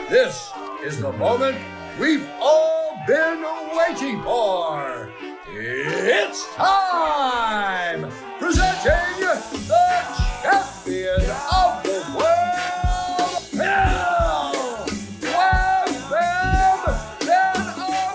This is the moment we've all been waiting for. It's time! Presenting the champion of the world, Phil! Wham Bam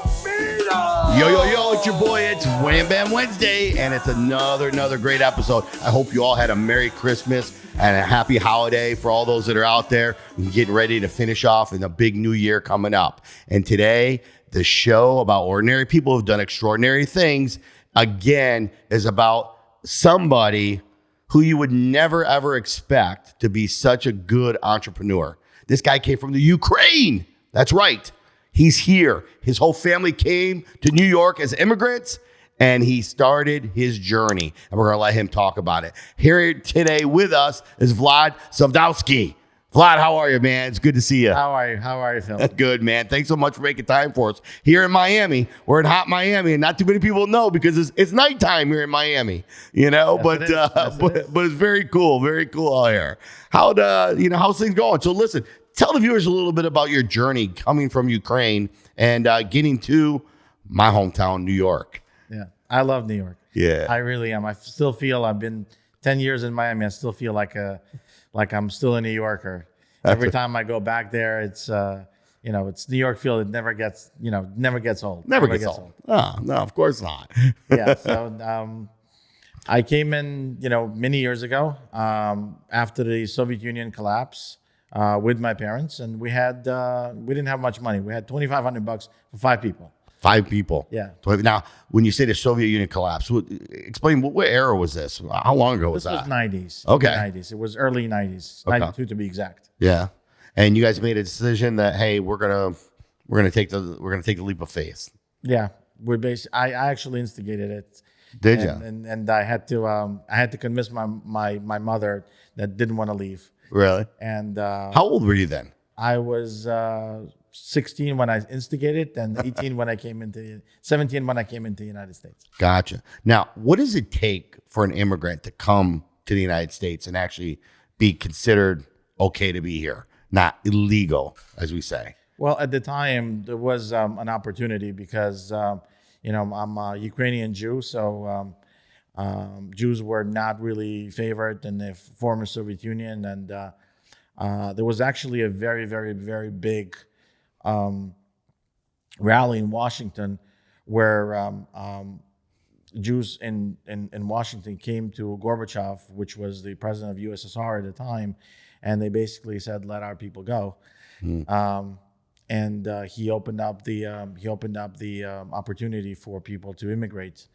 Amino! Yo, it's your boy. It's Wham Bam Wednesday, and it's another great episode. I hope you all had a Merry Christmas and a happy holiday for all those that are out there and getting ready to finish off in a big new year coming up. And today, the show about ordinary people who've done extraordinary things, again, is about somebody who you would never, ever expect to be such a good entrepreneur. This guy came from the Ukraine. That's right. He's here. His whole family came to New York as immigrants, and he started his journey. And we're going to let him talk about it. Here today with us is Vlad Sadovskiy. Vlad, how are you, man? It's good to see you. How are you, Phil? Good, man. Thanks so much for making time for us. Here in Miami, we're in hot Miami, and not too many people know because it's nighttime here in Miami, you know, Yes, but it's very cool out here. How's things going? So listen, tell the viewers a little bit about your journey coming from Ukraine and getting to my hometown, New York. Yeah, I love New York. Yeah. I really am. I still feel I've been 10 years in Miami. I still feel like I'm still a New Yorker. Every time I go back there, it's it's New York feel. It never gets old. Never gets old. Oh, no, of course not. Yeah. So I came in, many years ago after the Soviet Union collapse with my parents, and we didn't have much money. We had $2,500 for 5 people. 5 people. Yeah. Now, when you say the Soviet Union collapsed, explain what era was this? How long ago was that? This was 90s. Okay. 90s. It was early 90s. Okay. 92 to be exact. Yeah. And you guys made a decision that, hey, we're gonna take the leap of faith. Yeah. I actually instigated it. Did you? And I had to convince my mother that didn't want to leave. Really? And how old were you then? I was 16 when I instigated, and 17 when I came into the United States. Gotcha. Now, what does it take for an immigrant to come to the United States and actually be considered okay to be here, not illegal, as we say? Well, at the time, there was an opportunity because, I'm a Ukrainian Jew, so Jews were not really favored in the former Soviet Union, and there was actually a very, very, very big rally in Washington where Jews in Washington came to Gorbachev, which was the president of USSR at the time, and they basically said, "Let our people go." And he opened up the opportunity for people to immigrate,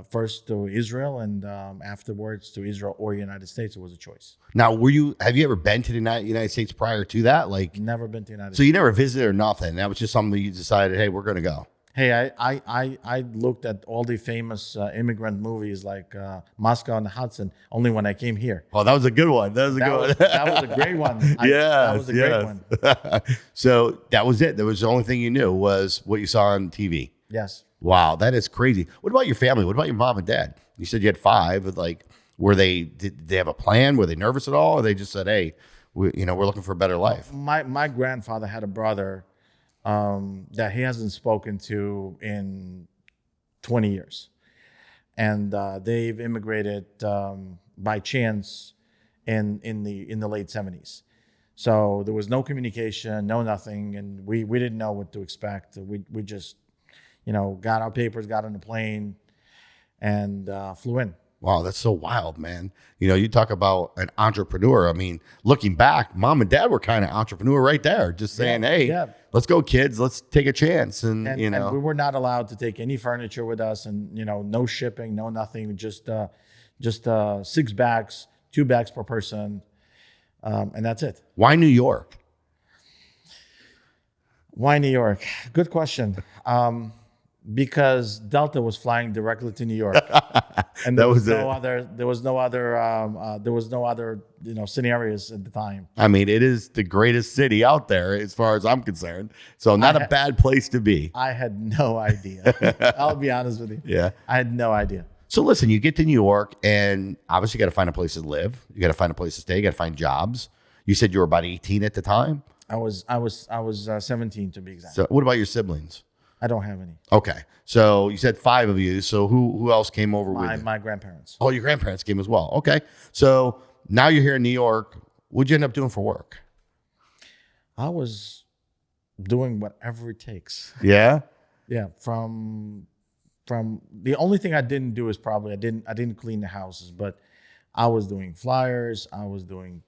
first to Israel and afterwards to Israel or United States. It was a choice. Now, have you ever been to the United States prior to that? Like, Never been to the United States. So you never visited or nothing? That was just something that you decided, hey, we're going to go. Hey, I looked at all the famous immigrant movies like Moscow on the Hudson only when I came here. Oh, that was a good one. That was a great one. That was a great one. So that was it. That was the only thing you knew was what you saw on TV. Yes. Wow, that is crazy. What about your family? What about your mom and dad? You said you had 5. Like, did they have a plan? Were they nervous at all? Or they just said, hey, we're looking for a better life? My grandfather had a brother that he hasn't spoken to in 20 years. And they've immigrated by chance in the late 70s. So there was no communication, no nothing, and we didn't know what to expect. We just got our papers, got on the plane, and flew in. Wow, that's so wild, man. You talk about an entrepreneur. I mean, looking back, mom and dad were kind of entrepreneur right there, just saying, hey, let's go, kids. Let's take a chance. And we were not allowed to take any furniture with us, and, no shipping, no nothing, just 6 bags, 2 bags per person. And that's it. Why New York? Why New York? Good question. Because Delta was flying directly to New York, and there was no other scenarios at the time. I mean, it is the greatest city out there as far as I'm concerned. So not a bad place to be. I had no idea. I'll be honest with you. Yeah, I had no idea. So listen, you get to New York, and obviously you got to find a place to live. You got to find a place to stay. You got to find jobs. You said you were about 18 at the time. I was 17 to be exact. So what about your siblings? I don't have any. Okay. So you said 5 of you. So who else came over with you? My grandparents. Oh, your grandparents came as well. Okay. So now you're here in New York. What'd you end up doing for work? I was doing whatever it takes. Yeah. Yeah. From the only thing I didn't do is probably I didn't clean the houses, but I was doing flyers. I was doing,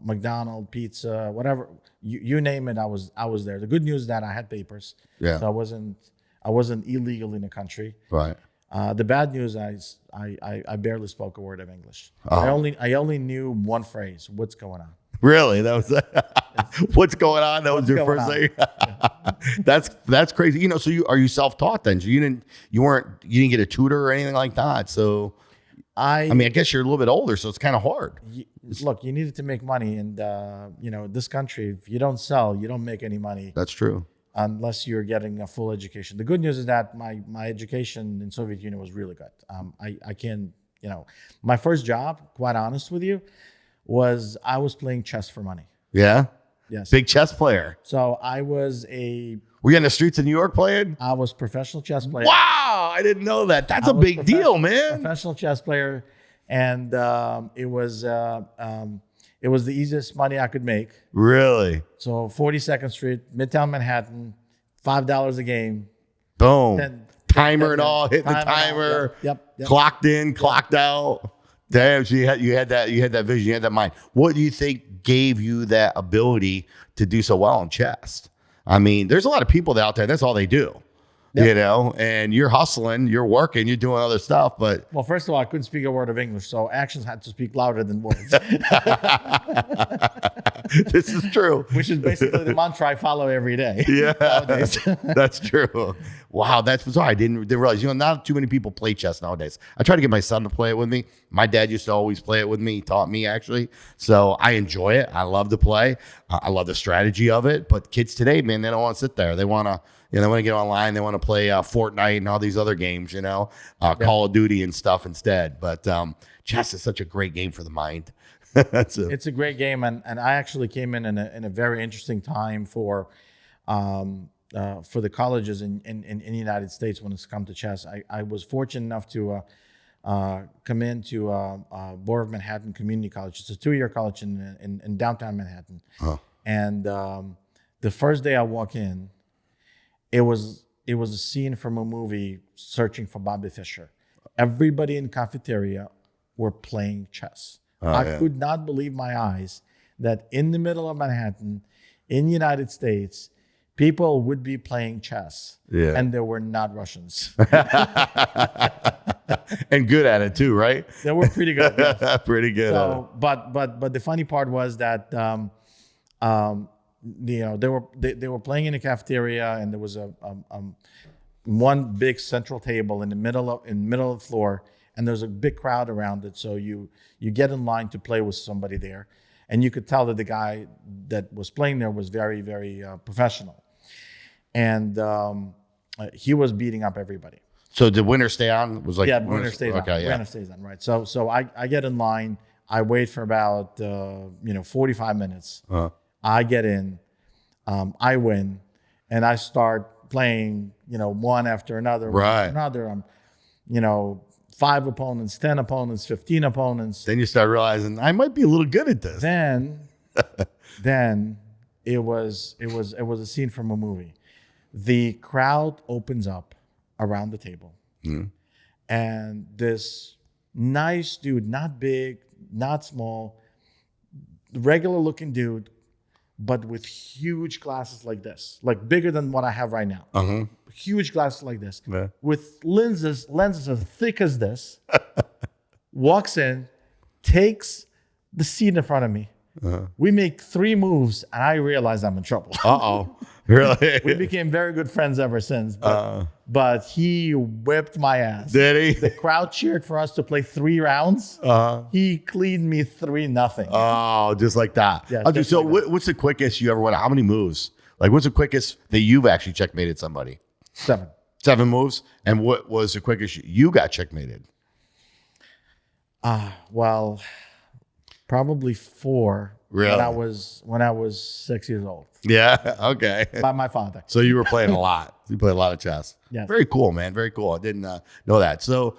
McDonald's, pizza, whatever you name it. I was there. The good news is that I had papers. Yeah. So I wasn't illegal in the country. Right. The bad news is I barely spoke a word of English. Oh. I only knew one phrase. What's going on? Really? That was what's going on? That was your first thing. That's crazy. So are you self-taught then? So you didn't get a tutor or anything like that. So I guess you're a little bit older, so it's kind of hard. Look, you needed to make money, and this country, if you don't sell, you don't make any money. That's true. Unless you're getting a full education. The good news is that my education in Soviet Union was really good. I can, my first job, quite honest with you, was I was playing chess for money. Yeah? Yes. Big chess player. So I was Were you on the streets of New York playing? I was professional chess player. Wow, I didn't know that. That's a big deal, man. Professional chess player, and it was the easiest money I could make. Really? So 42nd Street, Midtown Manhattan, $5 a game. Boom. Timer and all, hit the timer. Yep. Clocked in, clocked out. Damn, so you had that vision, you had that mind. What do you think gave you that ability to do so well in chess? I mean, there's a lot of people out there, that's all they do. Yep. And you're hustling, you're working, you're doing other stuff, but... Well, first of all, I couldn't speak a word of English, so actions had to speak louder than words. This is true. Which is basically the mantra I follow every day. Yeah, that's true. Wow, that's bizarre. I didn't realize, not too many people play chess nowadays. I try to get my son to play it with me. My dad used to always play it with me. He taught me, actually. So I enjoy it. I love to play. I love the strategy of it. But kids today, man, they don't want to sit there. They want to... they want to get online. They want to play Fortnite and all these other games, Call of Duty and stuff instead. But chess is such a great game for the mind. It's a great game, and I actually came in a very interesting time for the colleges in the United States when it's come to chess. I was fortunate enough to come into Borough of Manhattan Community College. It's a 2-year college in downtown Manhattan. Oh. And the first day I walk in, it was a scene from a movie, Searching for Bobby Fischer. Everybody in cafeteria were playing chess. I could not believe my eyes that in the middle of Manhattan, in the United States, people would be playing chess. Yeah. And they were not Russians. And good at it too, right? They were pretty good. Yes. Pretty good. So, but the funny part was that they were playing in the cafeteria, and there was a one big central table in the middle of the floor, and there's a big crowd around it. So you get in line to play with somebody there, and you could tell that the guy that was playing there was very, very professional, and he was beating up everybody. So did winner stay on? Was like winner stays on. Okay, winner stays on, right? So I get in line. I wait for about 45 minutes. Uh-huh. I get in, I win, and I start playing, one after another. Right. Another. 5 opponents, 10 opponents, 15 opponents. Then you start realizing I might be a little good at this. Then it was a scene from a movie. The crowd opens up around the table, and this nice dude, not big, not small, regular looking dude, but with huge glasses like this, like bigger than what I have right now. Uh-huh. Huge glasses like this, with lenses as thick as this, walks in, takes the seat in front of me. Uh-huh. We make 3 moves, and I realize I'm in trouble. Uh-oh. Really? We became very good friends ever since. But he whipped my ass. Did he? The crowd cheered for us to play 3 rounds. Uh-huh. He cleaned me 3-0. Oh, just like that. Yeah, so like what's the quickest you ever won? How many moves? Like, what's the quickest that you've actually checkmated somebody? 7. 7 moves? And what was the quickest you got checkmated? Well, Probably 4. Really? When I was 6 years old. Yeah. Okay. By my father. So you were playing a lot. You played a lot of chess. Yes. Very cool, man. Very cool. I didn't know that. So,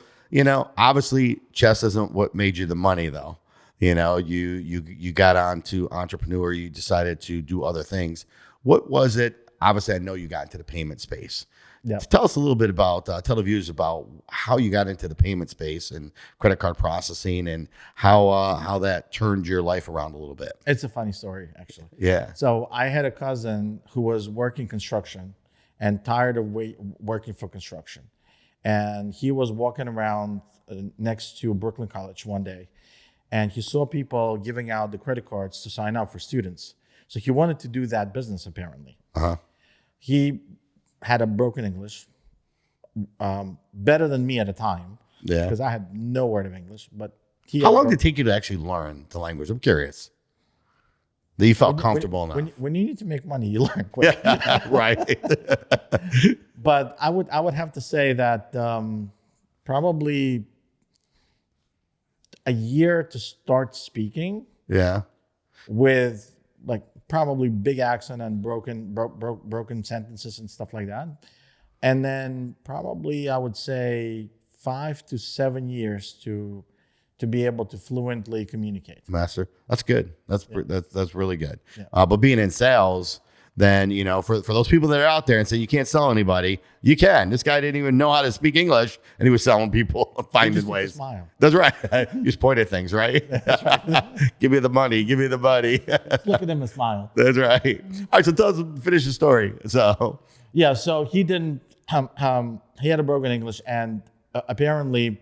obviously chess isn't what made you the money though. You got onto entrepreneur, you decided to do other things. What was it? Obviously, I know you got into the payment space. Yeah. Tell us a little bit about, tell the viewers about how you got into the payment space and credit card processing and how that turned your life around a little bit. It's a funny story, actually. Yeah. So I had a cousin who was working construction and tired of working for construction. And he was walking around next to Brooklyn College one day, and he saw people giving out the credit cards to sign up for students. So he wanted to do that business, apparently. Uh-huh. He had a broken English, better than me at the time, because I had no word of English. But how long did it take you to actually learn the language? I'm curious. That you felt comfortable enough. When you need to make money, you learn quick. Yeah, right. But I would have to say that probably a year to start speaking. Yeah. With like probably big accent and broken sentences and stuff like that. And then probably I would say 5 to 7 years to be able to fluently communicate. Master. That's good. That's really good. Yeah. But being in sales, then, for those people that are out there and say you can't sell anybody, you can. This guy didn't even know how to speak English, and he was selling people, finding ways. Smile. That's right. You just point at things, right? That's right. Give me the money. Give me the money. Look at him and smile. That's right. All right, so tell us, finish the story. So yeah, so he didn't. He had a broken English, and apparently,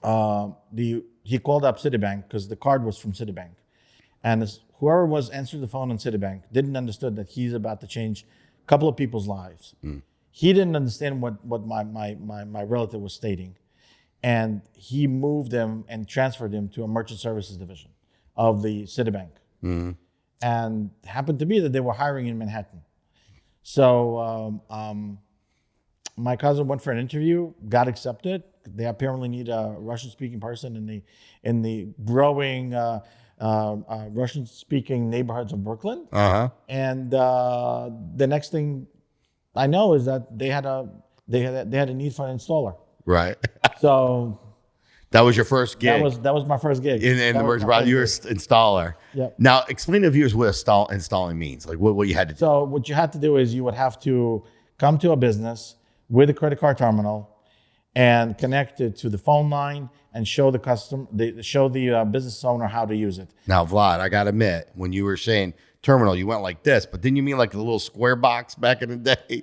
he called up Citibank because the card was from Citibank, and whoever was answering the phone on Citibank didn't understand that he's about to change a couple of people's lives. He didn't understand what my relative was stating, and he moved him and transferred him to a merchant services division of the Citibank. And happened to be that they were hiring in Manhattan. So my cousin went for an interview, got accepted. They apparently need a Russian-speaking person in the growing Russian-speaking neighborhoods of Brooklyn. Uh-huh. And the next thing I know is that they had a need for an installer. Right. So that was your first gig. That was my first gig. In the merchant product, you were installer. Yep. Now explain to viewers what installing means. Like what you had to do. So what you had to do is you would have to come to a business with a credit card terminal and connect it to the phone line and show the business owner how to use it. Now, Vlad, I got to admit, when you were saying terminal, you went like this, but didn't you mean like the little square box back in the day?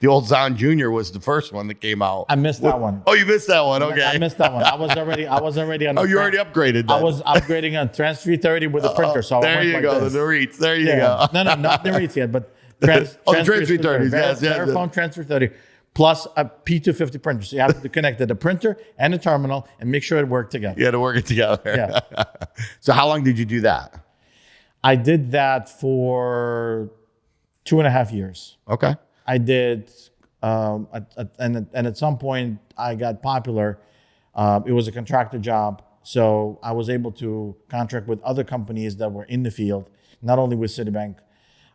The old Zon Jr. was the first one that came out. I missed that one. Oh, you missed that one. Okay. I missed that one. I was already on. Oh, you already upgraded then. I was upgrading on Trans 330 with a printer. So there you go. The REITs. There you go. No, not the REITs yet, but Trans the Trans 330s. Yes. Verifone Trans 330 plus a P250 printer. So you have to connect the printer and the terminal and make sure it worked together. You had to work it together. Yeah. So how long did you do that? I did that for 2.5 years. Okay. I did, and at some point I got popular. It was a contractor job, so I was able to contract with other companies that were in the field, not only with Citibank,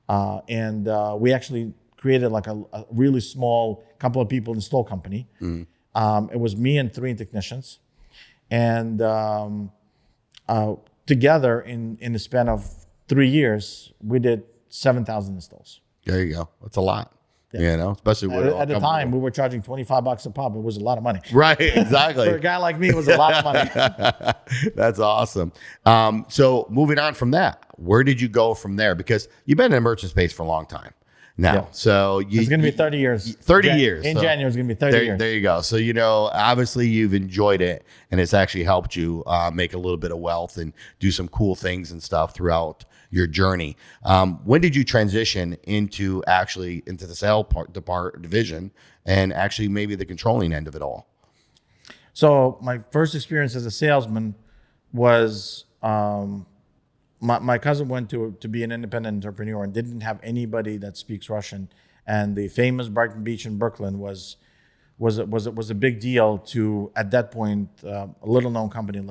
and we actually created like a really small couple of people install company. It was me and 3 technicians, and together in the span of 3 years, we did 7,000 installs. There you go. That's a lot. Yeah. Especially at the time, we were charging $25 a pop. It was a lot of money. Right, exactly. For a guy like me, it was a lot of money. That's awesome. So moving on from that, where did you go from there? Because you've been in the merchant space for a long time now. Yeah. So it's going to be 30 years. 30 years. In January, it's going to be 30 years. There you go. So, obviously you've enjoyed it and it's actually helped you make a little bit of wealth and do some cool things and stuff throughout your journey. When did you transition into the sales division and actually maybe the controlling end of it all? So my first experience as a salesman was my cousin went to be an independent entrepreneur and didn't have anybody that speaks Russian. And the famous Brighton Beach in Brooklyn was was a big deal to, at that point, a little known company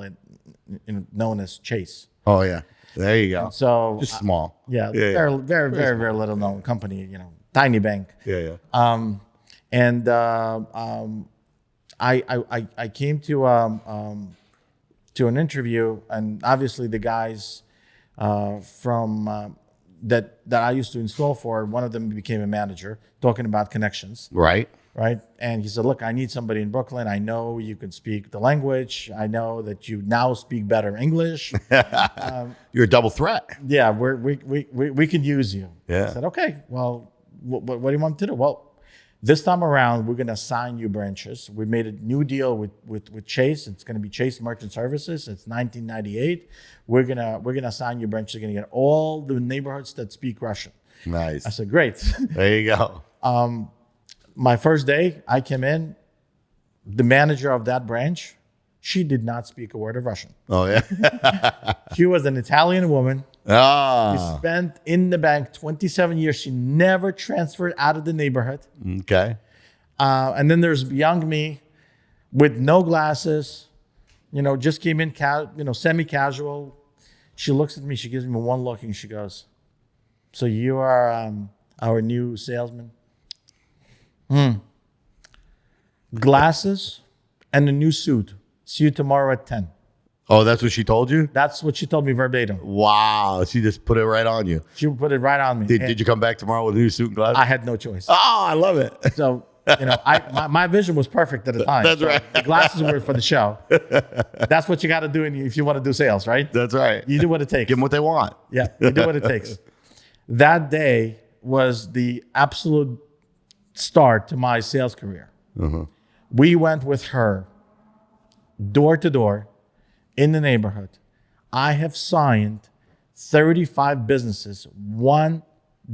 known as Chase. Oh yeah, there you go. So Just small. Very little known company. Tiny bank. Yeah. I came to an interview, and obviously the guys from that I used to install for, one of them became a manager, talking about connections. Right. And he said, look, I need somebody in Brooklyn. I know you can speak the language. I know that you now speak better English. You're a double threat. Yeah, we can use you. Yeah. I said, okay, well, what do you want to do? Well, this time around, we're going to assign you branches. We made a new deal with Chase. It's going to be Chase Merchant Services. It's 1998. We're gonna assign you branches. You're going to get all the neighborhoods that speak Russian. Nice. I said, great. There you go. My first day, I came in. The manager of that branch, she did not speak a word of Russian. Oh yeah. She was an Italian woman. She spent in the bank 27 years. She never transferred out of the neighborhood. Okay. And then there's young me with no glasses, just came in, semi-casual. She looks at me. She gives me one look and she goes, so you are our new salesman? Glasses and a new suit. See you tomorrow at 10. Oh, that's what she told you? That's what she told me verbatim. Wow. She just put it right on you. She put it right on me. Did you come back tomorrow with a new suit and glasses? I had no choice. Oh, I love it. So, my vision was perfect at the time. That's right. The glasses were for the show. That's what you got to do if you want to do sales, right? That's right. You do what it takes. Give them what they want. Yeah, you do what it takes. That day was the absolute start to my sales career. We went with her door to door in the neighborhood. I have signed 35 businesses one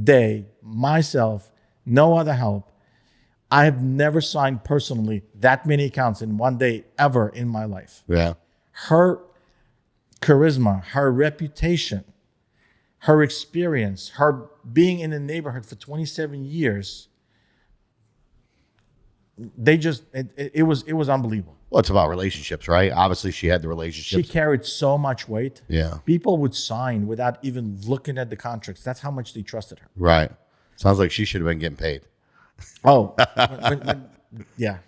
day myself, no other help. I have never signed personally that many accounts in one day ever in my life. Yeah. Her charisma, her reputation, her experience, her being in the neighborhood for 27 years, it was unbelievable. Well, it's about relationships, right? Obviously, she had the relationships. She carried so much weight. Yeah. People would sign without even looking at the contracts. That's how much they trusted her. Right. Sounds like she should have been getting paid. Oh, yeah.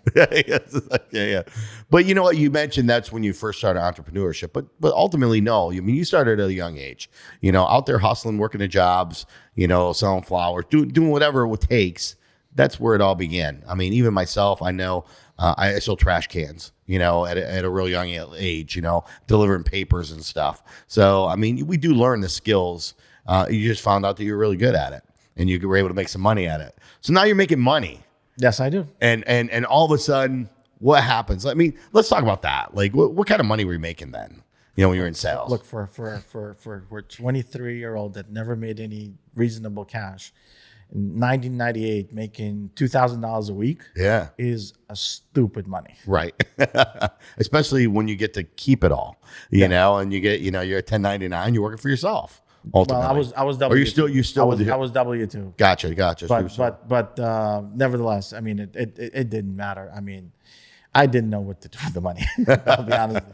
Yeah. But you know what? You mentioned that's when you first started entrepreneurship. But ultimately, no. I mean, you started at a young age. Out there hustling, working at jobs, selling flowers, doing whatever it takes. That's where it all began. I mean, even myself, I know I sold trash cans, at a real young age, delivering papers and stuff. So, I mean, we do learn the skills. You just found out that you're really good at it and you were able to make some money at it. So now you're making money. Yes, I do. And all of a sudden, what happens? I mean, let's talk about that. Like, what kind of money were you making then? When you were in sales? Look, for a 23-year-old that never made any reasonable cash, in 1998, making $2,000 a week is a stupid money. Right. Especially when you get to keep it all, and you get, you're at 1099, you're working for yourself. Ultimately. Well, I was W2. Or you still I was W2. Gotcha. But nevertheless, I mean, it didn't matter. I mean, I didn't know what to do with the money. I'll be honest.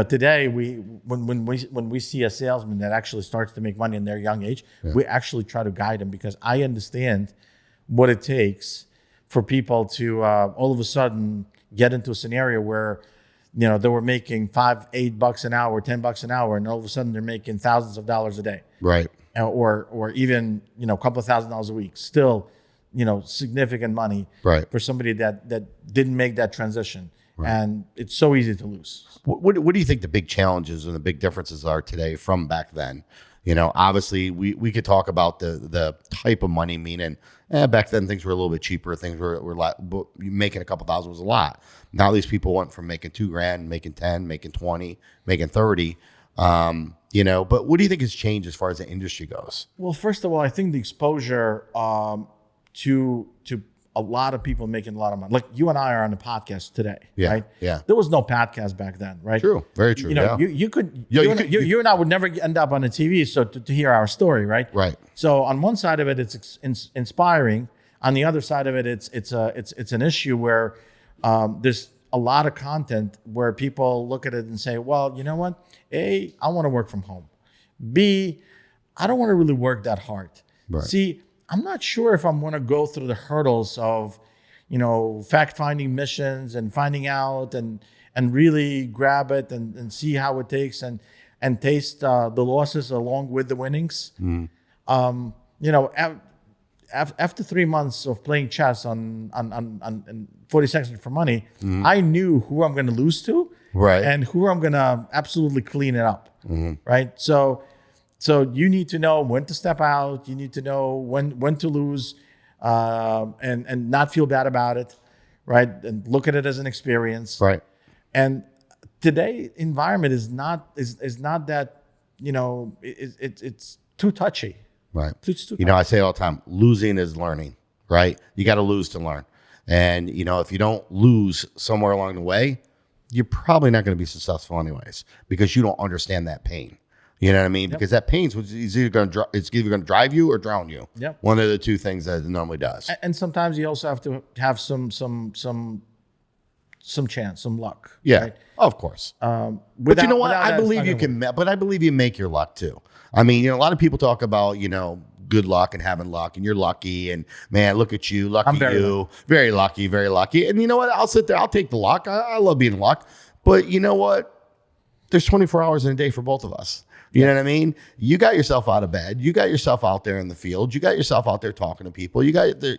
Today when we see a salesman that actually starts to make money in their young age, we actually try to guide them because I understand what it takes for people to all of a sudden get into a scenario where they were making $8 an hour, $10 an hour, and all of a sudden they're making thousands of dollars a day, right? Or even a couple of $1,000s a week. Still, significant money, right, for somebody that didn't make that transition, right. And it's so easy to lose. What do you think the big challenges and the big differences are today from back then? Obviously we could talk about the type of money, meaning back then things were a little bit cheaper. Things were making a couple thousand was a lot. Now these people went from making $2,000, making 10, making 20, making 30. But what do you think has changed as far as the industry goes? Well, first of all, I think the exposure to a lot of people making a lot of money. Like you and I are on the podcast today, right? Yeah. There was no podcast back then, right? True. Very true. You and I would never end up on the TV, so to hear our story, right? Right. So on one side of it, it's inspiring. on the other side of it, it's an issue where there's a lot of content where people look at it and say, well, you know what? A, I want to work from home. B, I don't want to really work that hard. Right. C, I'm not sure if I'm going to go through the hurdles of, fact-finding missions and finding out and really grab it and see how it takes and taste the losses along with the winnings. After 3 months of playing chess on 40 Seconds for Money, I knew who I'm going to lose to, right, and who I'm going to absolutely clean it up, right? So you need to know when to step out. You need to know when to lose, and not feel bad about it, right? And look at it as an experience, right. And today environment is not that, it's too touchy. Right. I say all the time, losing is learning, right? You got to lose to learn. And, if you don't lose somewhere along the way, you're probably not going to be successful anyways, because you don't understand that pain. You know what I mean? Yep. Because that pain is either going to drive you or drown you. Yep. One of the two things that it normally does. And sometimes you also have to have some chance, some luck. Yeah, right? of course. But you know what? I believe you can, but I believe you make your luck too. I mean, a lot of people talk about, good luck and having luck, and you're lucky, and man, look at you, lucky you, very lucky, very lucky. And you know what? I'll sit there, I'll take the luck. I love being in luck. But you know what? There's 24 hours in a day for both of us. You know what I mean? You got yourself out of bed. You got yourself out there in the field. You got yourself out there talking to people. You got the,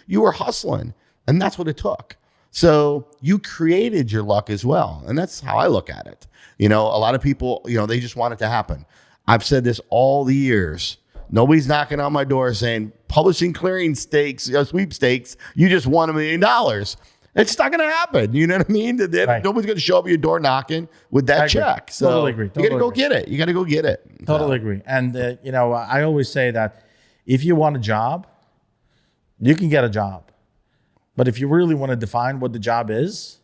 you were hustling, and that's what it took. So you created your luck as well. And that's how I look at it. A lot of people, they just want it to happen. I've said this all the years. Nobody's knocking on my door saying, publishing clearing sweepstakes, you just won $1 million. It's not going to happen. You know what I mean? Right. Nobody's going to show up at your door knocking with that check. So totally agree. You got to go get it. You got to go get it. Totally agree. And, I always say that if you want a job, you can get a job. But if you really want to define what the job is,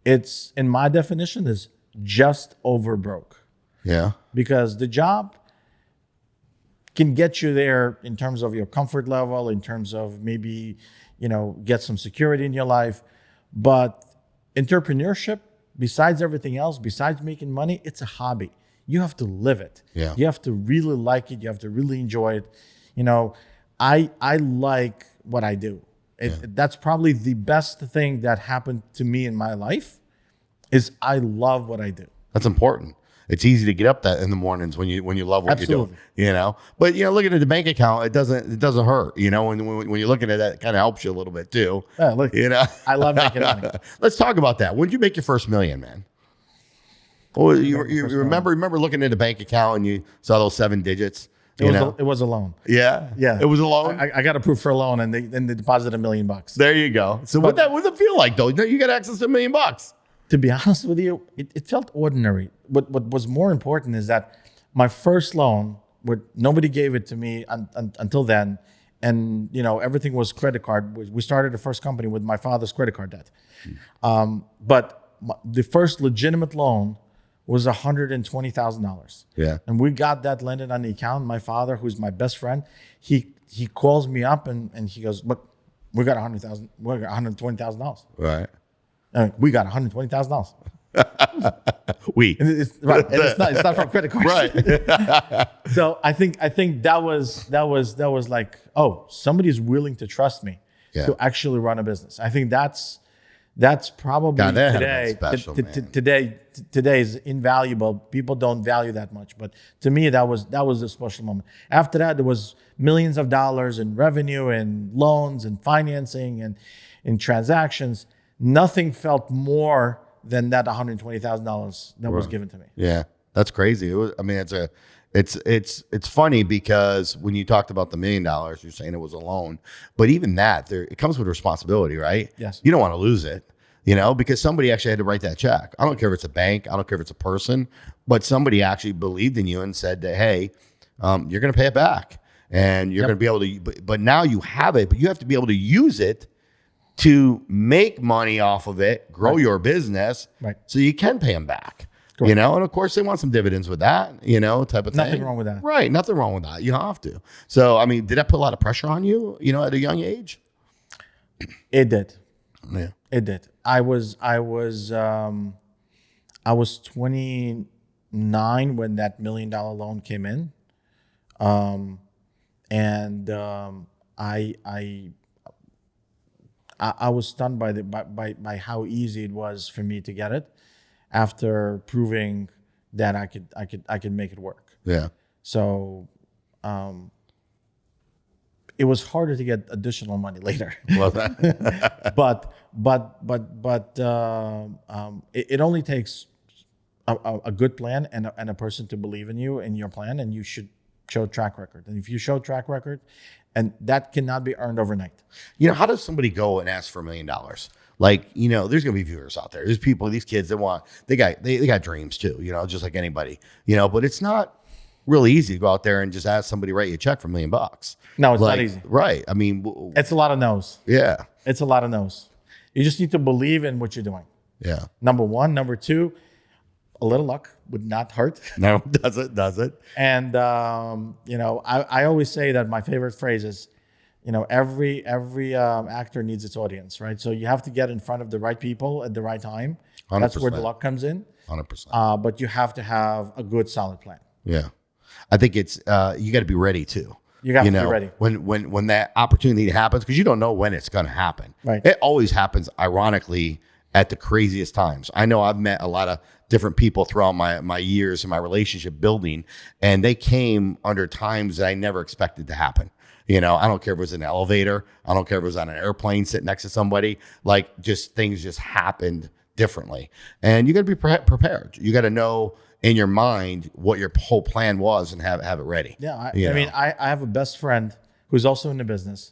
it's, in my definition, is just over broke. Yeah. Because the job can get you there in terms of your comfort level, in terms of maybe, get some security in your life. But entrepreneurship, besides everything else, besides making money, it's a hobby. You have to live it. Yeah. You have to really like it. You have to really enjoy it. I like what I do. That's probably the best thing that happened to me in my life is I love what I do. That's important. It's easy to get up in the mornings when you love what Absolutely. you're doing, But looking at the bank account, it doesn't hurt, when you're looking at that, it kind of helps you a little bit too. Look, I love making money. Let's talk about that. When did you make your first million, man? Well, you remember looking at the bank account and you saw those 7 digits. It was a loan. Yeah. It was a loan. I got approved for a loan, and they deposited $1 million. There you go. So what does it feel like though? You got access to $1 million. To be honest with you, it felt ordinary. What was more important is that my first loan, nobody gave it to me until then, and everything was credit card. We started the first company with my father's credit card debt, but the first legitimate loan was $120,000. Yeah, and we got that landed on the account. My father, who's my best friend, he calls me up and he goes, "Look, we got $100,000. We got $120,000. Right." We got $120,000. It's not from credit cards. Right. So I think that was like, oh, somebody's willing to trust me to actually run a business. I think that's probably today is invaluable. People don't value that much, but to me that was a special moment. After that, there was millions of dollars in revenue and loans and financing and in transactions. Nothing felt more than that $120,000 that was given to me. Yeah, that's crazy. It's funny because when you talked about the $1 million, you're saying it was a loan, but even that, it comes with responsibility, right? Yes. You don't want to lose it, because somebody actually had to write that check. I don't care if it's a bank, I don't care if it's a person, but somebody actually believed in you and said that, hey, you're going to pay it back, and you're going to be able to. But now you have it, but you have to be able to use it to make money off of it, grow your business, so you can pay them back. Correct. And of course they want some dividends with that, type of thing. Nothing wrong with that. Right, nothing wrong with that. You have to. So, did that put a lot of pressure on you, at a young age? It did. Yeah. It did. I was 29 when that $1 million loan came in, and I was stunned by how easy it was for me to get it, after proving that I could make it work. Yeah. So it was harder to get additional money later. Well, but it only takes a good plan and a person to believe in you and your plan, and you should show track record. And if you show track record, and that cannot be earned overnight. How does somebody go and ask for $1 million? Like, there's gonna be viewers out there. There's people, these kids that they got dreams too, just like anybody, but it's not really easy to go out there and just ask somebody to write you a check for $1 million. No, it's not easy. Right. I mean, it's a lot of no's. Yeah. It's a lot of no's. You just need to believe in what you're doing. Yeah. Number one. Number two, a little luck would not hurt. No, does it? And, I always say that my favorite phrase is, every actor needs its audience, right? So you have to get in front of the right people at the right time. 100%. That's where the luck comes in. 100%. But you have to have a good, solid plan. Yeah. I think it's, you got to be ready too. You have to be ready. When that opportunity happens, because you don't know when it's going to happen. Right. It always happens, ironically, at the craziest times. I know I've met a lot of different people throughout my years in my relationship building, and they came under times that I never expected to happen. I don't care if it was an elevator. I don't care if it was on an airplane sitting next to somebody. Like, just things just happened differently. And you got to be prepared. You got to know in your mind what your whole plan was and have it ready. Yeah. I have a best friend who's also in the business,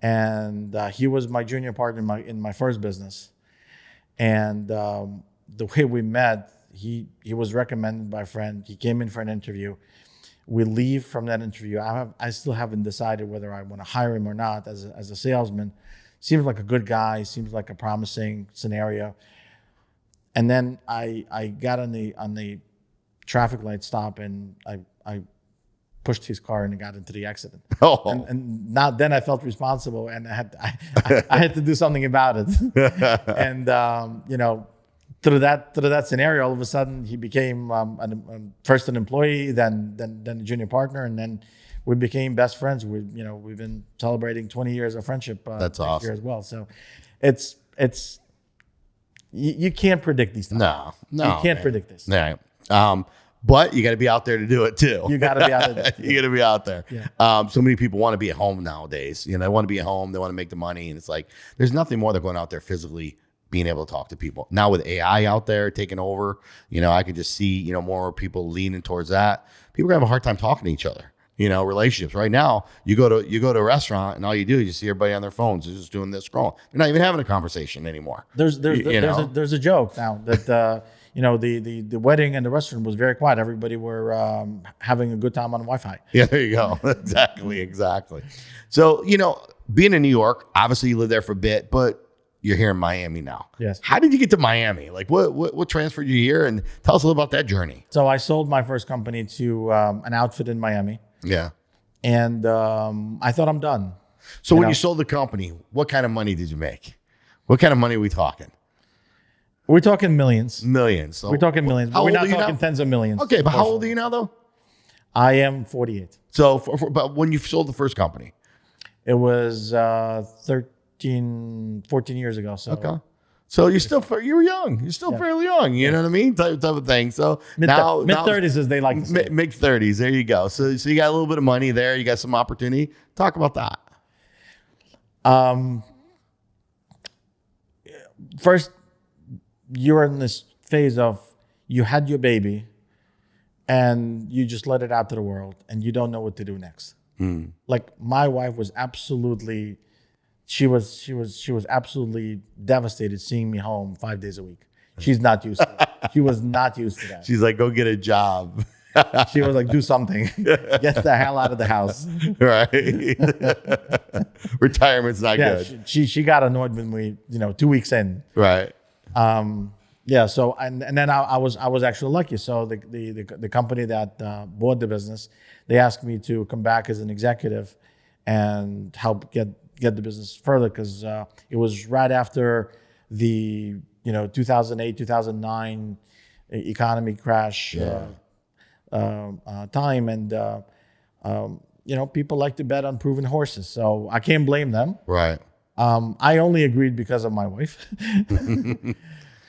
and he was my junior partner in my first business. And the way we met, he was recommended by a friend. He came in for an interview. We leave from that interview. I still haven't decided whether I want to hire him or not as a salesman. Seems like a good guy. Seems like a promising scenario. And then I got on the traffic light stop, and I pushed his car and got into the accident. Oh. And now then I felt responsible, and I had to do something about it. And through that scenario, all of a sudden he became first an employee, then a junior partner, and then we became best friends. We've been celebrating 20 years of friendship. That's next awesome. year as well. So it's you can't predict these things. No, you can't predict this. Right. But you got to be out there to do it too. You got to be out there. You got to be out there. Yeah. So many people want to be at home nowadays. They want to be at home. They want to make the money, and it's like there's nothing more than going out there physically, being able to talk to people. Now with AI out there taking over, I can just see more people leaning towards that. People are gonna have a hard time talking to each other. Relationships right now. You go to a restaurant, and all you do is you see everybody on their phones. They're just doing this, scrolling. They're not even having a conversation anymore. There's a joke now that the wedding and the restaurant was very quiet. Everybody were having a good time on Wi-Fi. Yeah, there you go. Exactly. So being in New York, obviously you lived there for a bit, but you're here in Miami now. Yes. How did you get to Miami? Like what transferred you here? And tell us a little about that journey. So I sold my first company to an outfit in Miami. Yeah. And I thought I'm done. So when you sold the company, what kind of money did you make? What kind of money are we talking? We're talking millions. Millions. So we're talking millions. We're not talking tens of millions. Okay, but how old are you now though? I am 48. So but when you sold the first company? It was 14 years ago. So okay. So you were young. You're still fairly young. You know what I mean? Type of thing. So mid 30s, as they like to say. Mid 30s. There you go. So you got a little bit of money there. You got some opportunity. Talk about that. First, you're in this phase of you had your baby, and you just let it out to the world, and you don't know what to do next. Like my wife was absolutely. She was absolutely devastated seeing me home 5 days a week. She's not used to it. She was not used to that. She's like, go get a job. She was like, do something. Get the hell out of the house. Right. Retirement's not good. She got annoyed when we, 2 weeks in. Right. So and then I was actually lucky. So the company that bought the business, they asked me to come back as an executive and help get get the business further because it was right after the 2008 2009 economy crash time, and people like to bet on proven horses, so I can't blame them. Right. I only agreed because of my wife.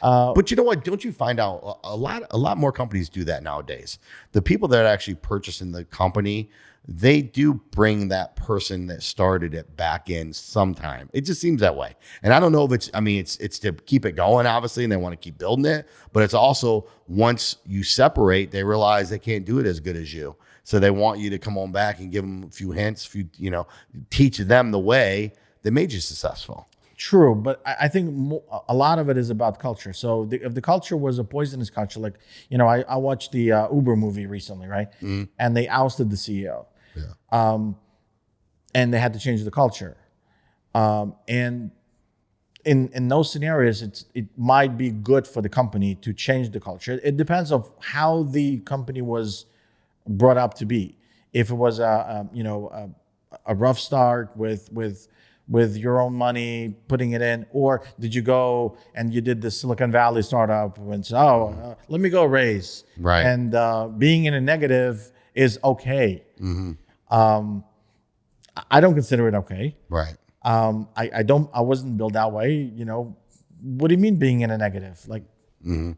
But you know what? Don't you find out a lot more companies do that nowadays? The people that are actually purchasing the company, they do bring that person that started it back in sometime. It just seems that way. And I don't know if it's to keep it going, obviously, and they want to keep building it. But it's also, once you separate, they realize they can't do it as good as you. So they want you to come on back and give them a few hints, teach them the way that made you successful. True, but I think a lot of it is about culture. So if the culture was a poisonous culture, like, I watched the Uber movie recently, right? Mm-hmm. And they ousted the CEO. Yeah. And they had to change the culture. And in those scenarios, it might be good for the company to change the culture. It depends on how the company was brought up to be. If it was a rough start with your own money, putting it in, or did you go and you did the Silicon Valley startup and said, let me go raise. Right. And being in a negative is okay. Mm-hmm. I don't consider it okay. Right. I wasn't built that way. What do you mean being in a negative? Like,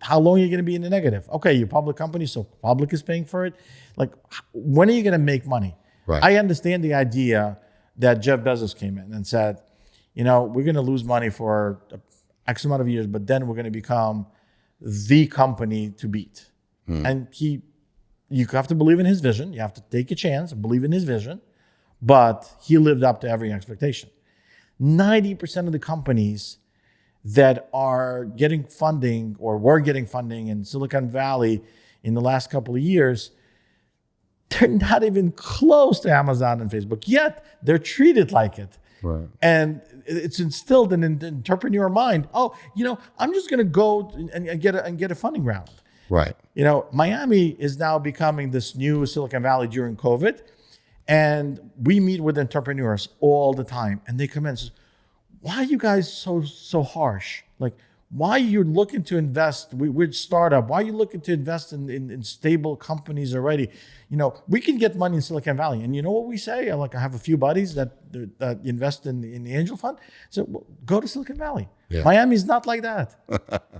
how long are you going to be in a negative? Okay, you're a public company, so public is paying for it. Like, when are you going to make money? Right. I understand the idea that Jeff Bezos came in and said, we're going to lose money for X amount of years, but then we're going to become the company to beat. And you have to believe in his vision. You have to take a chance and believe in his vision, but he lived up to every expectation. 90% of the companies that are getting funding or were getting funding in Silicon Valley in the last couple of years, they're not even close to Amazon and Facebook, yet they're treated like it. Right. And it's instilled in the entrepreneur mind. I'm just going to go and get a funding round. Right. Miami is now becoming this new Silicon Valley during COVID. And we meet with entrepreneurs all the time. And they come in and say, why are you guys so harsh? Like, why are you looking to invest? We're a startup. Why are you looking to invest in stable companies already? We can get money in Silicon Valley. And you know what we say? I have a few buddies that invest in the angel fund. So go to Silicon Valley. Yeah. Miami's not like that.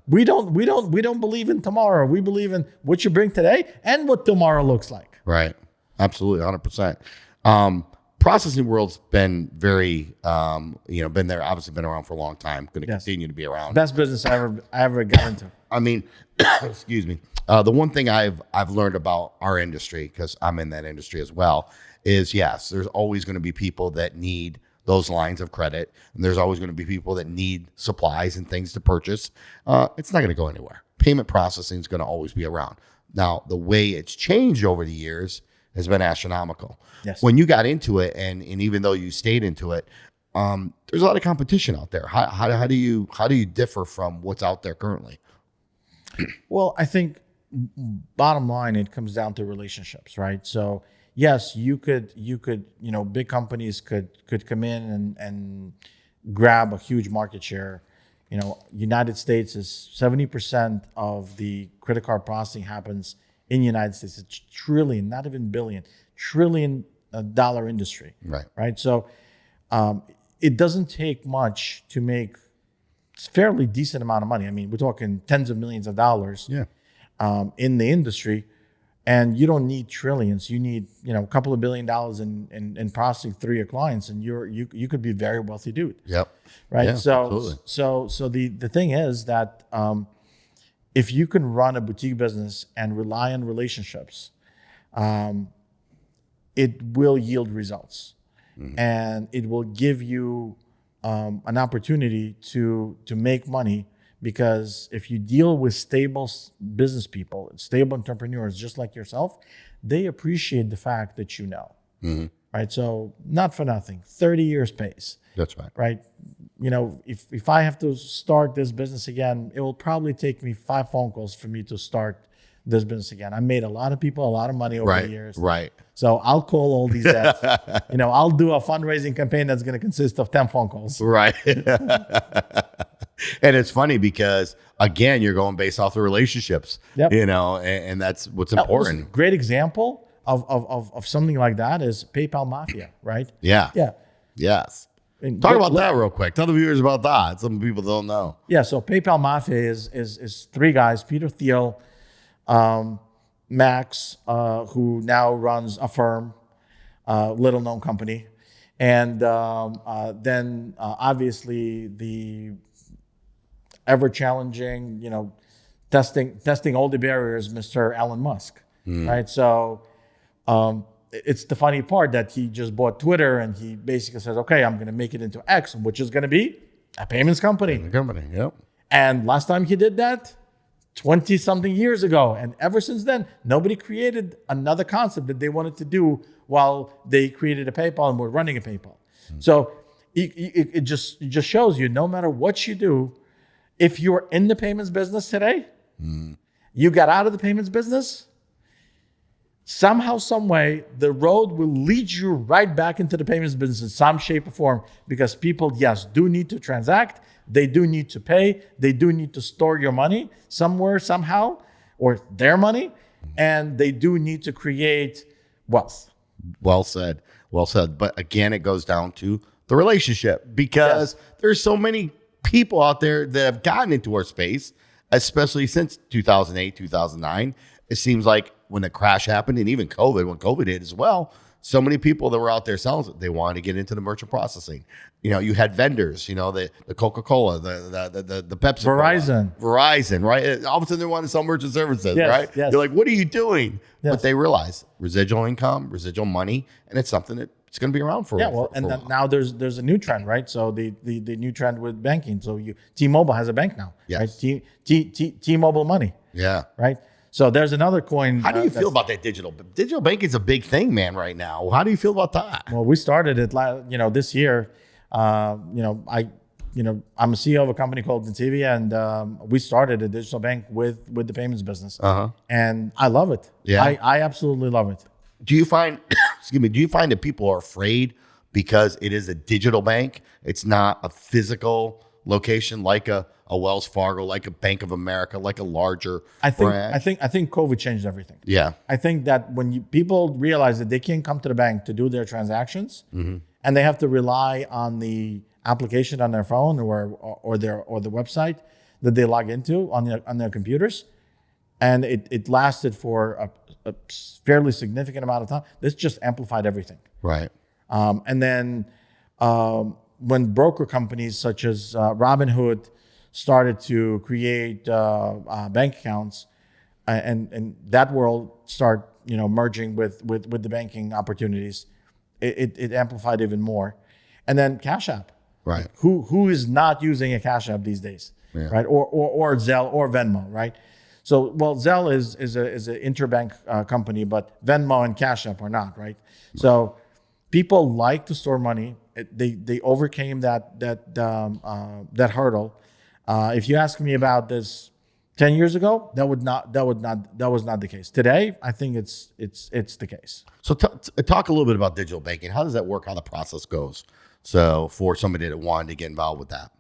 We don't believe in tomorrow. We believe in what you bring today and what tomorrow looks like. Right. Absolutely. 100%. Processing world's been very, been there, obviously been around for a long time, going to continue to be around. Best business I ever got into. I mean, excuse me. The one thing I've learned about our industry, because I'm in that industry as well, is yes, there's always going to be people that need those lines of credit. And there's always going to be people that need supplies and things to purchase. It's not going to go anywhere. Payment processing is going to always be around. Now, the way it's changed over the years has been astronomical. Yes. When you got into it, and even though you stayed into it, there's a lot of competition out there. How do you differ from what's out there currently? Well, I think bottom line, it comes down to relationships, right? So yes, you could, big companies could come in and grab a huge market share. United States is 70% of the credit card processing happens in the United States. It's trillion, not even billion, trillion dollar industry. Right. So it doesn't take much to make a fairly decent amount of money. I mean, we're talking tens of millions of dollars in the industry. And you don't need trillions. You need, a couple of $1 billion in processing through your clients, and you could be a very wealthy dude. Yep. Right. Yeah, so absolutely. so the thing is that if you can run a boutique business and rely on relationships, it will yield results, and it will give you an opportunity to make money. Because if you deal with stable business people, stable entrepreneurs just like yourself, they appreciate the fact that right? So not for nothing, 30 years pays. That's right. Right? If I have to start this business again, it will probably take me 5 phone calls for me to start this business again. I made a lot of people a lot of money over the years. Right. So I'll call all these debts. I'll do a fundraising campaign that's going to consist of 10 phone calls. Right. And it's funny because, again, you're going based off the relationships, and that's what's important. Great example of something like that is PayPal Mafia, right? Yeah. Yeah. Yes. Talk about that real quick. Tell the viewers about that. Some people don't know. Yeah. So PayPal Mafia is three guys: Peter Thiel, Max, who now runs a firm, little known company, and then obviously the ever challenging, testing all the barriers, Mr. Elon Musk, right? So. It's the funny part that he just bought Twitter and he basically says, okay, I'm going to make it into X, which is going to be a payments company. Yep. And last time he did that, 20 something years ago. And ever since then, nobody created another concept that they wanted to do while they created a PayPal and were running a PayPal. So it just shows you, no matter what you do, if you're in the payments business today, you got out of the payments business, somehow, some way, the road will lead you right back into the payments business in some shape or form, because people, yes, do need to transact. They do need to pay. They do need to store your money somewhere, somehow, or their money. And they do need to create wealth. Well said. Well said. But again, it goes down to the relationship, because there's so many people out there that have gotten into our space, especially since 2008, 2009. It seems like when the crash happened, and even COVID, when COVID hit as well, so many people that were out there selling, they wanted to get into the merchant processing. You had vendors, the Coca-Cola, the Pepsi, Verizon, right? All of a sudden they want to sell merchant services, right? Yes. You're like, what are you doing? Yes. But they realize residual income, residual money, and it's something that it's going to be around for. Now there's a new trend, right? So the new trend with banking. So T-Mobile has a bank now, right? T-Mobile Money. Yeah. Right. So there's another coin. How do you feel about that digital banking? Is a big thing, man, right now. How do you feel about that? Well, we started it, this year. I'm a CEO of a company called Netevia, and we started a digital bank with the payments business. And I love it. Yeah. I absolutely love it. Do you find, do you find that people are afraid because it is a digital bank? It's not a physical location like a Wells Fargo, like a Bank of America, like a larger branch? I think COVID changed everything. Yeah. I think that when people realize that they can't come to the bank to do their transactions, and they have to rely on the application on their phone or the website that they log into on their computers, and it lasted for a fairly significant amount of time. This just amplified everything. Right. And then when broker companies such as Robinhood started to create bank accounts, and that world start merging with the banking opportunities, it amplified even more. And then Cash App, right? Who is not using a Cash App these days, right? Or Zelle or Venmo, right? So Zelle is an interbank company, but Venmo and Cash App are not, right? So people like to store money. They overcame that hurdle. If you ask me about this 10 years ago, that was not the case. Today, I think it's the case. So talk a little bit about digital banking. How does that work? How the process goes? So for somebody that wanted to get involved with that.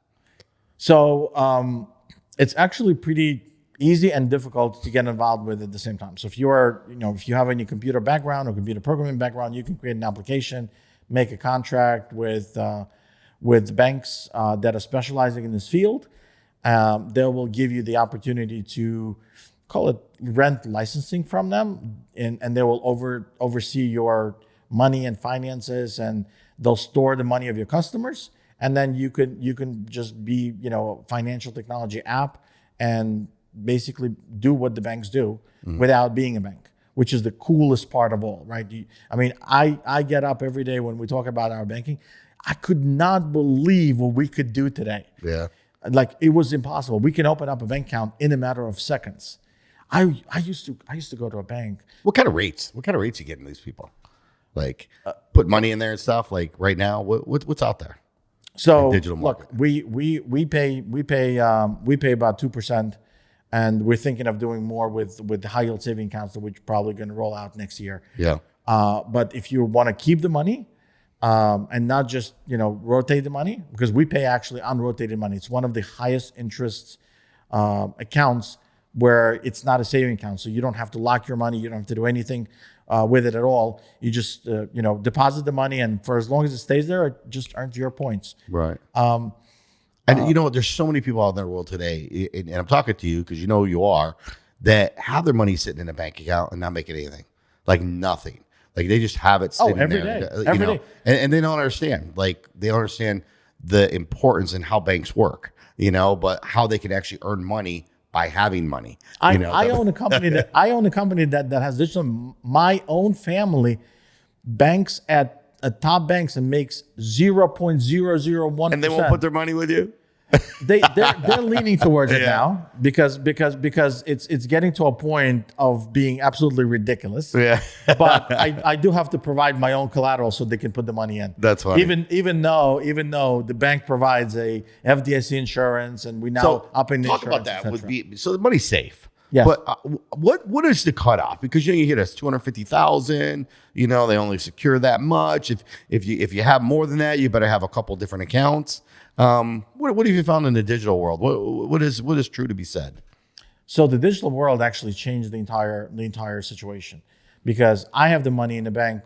So it's actually pretty easy and difficult to get involved with at the same time. So if you have any computer background or computer programming background, you can create an application, make a contract with banks that are specializing in this field. They will give you the opportunity to call it rent licensing from them, and they will oversee your money and finances, and they'll store the money of your customers. And then you can just be a financial technology app and basically do what the banks do without being a bank, which is the coolest part of all, right? I get up every day when we talk about our banking. I could not believe what we could do today. Yeah. Like, it was impossible. We can open up a bank account in a matter of seconds. I used to go to a bank. What kind of rates? What kind of rates you getting these people? Like put money in there and stuff. Like right now, what's out there? So digital market. Look, we pay about 2% and we're thinking of doing more with the high yield saving accounts, which we're probably going to roll out next year. Yeah. But if you want to keep the money and not just rotate the money, because we pay actually unrotated money. It's one of the highest interest accounts where it's not a saving account, so you don't have to lock your money. You don't have to do anything with it at all. You just deposit the money, and for as long as it stays there, it just earns your points. Right. And there's so many people out in the world today, and I'm talking to you because you know who you are, that have their money sitting in a bank account and not making anything, like nothing. Like they just have it sitting every there. day. Every day. And they don't understand. Like they don't understand the importance and how banks work, but how they can actually earn money by having money. I own a company that has digital. My own family banks at top banks and makes 0.001%. And they won't put their money with you? They're leaning towards it now because it's getting to a point of being absolutely ridiculous. Yeah. But I do have to provide my own collateral so they can put the money in. That's funny. Even though the bank provides a FDIC insurance and we now up in the talk insurance. Talk about that. So the money's safe. Yes. But what is the cutoff? Because you hear that's 250,000. They only secure that much. If you have more than that, you better have a couple different accounts. What have you found in the digital world? What is true to be said? So the digital world actually changed the entire situation, because I have the money in the bank.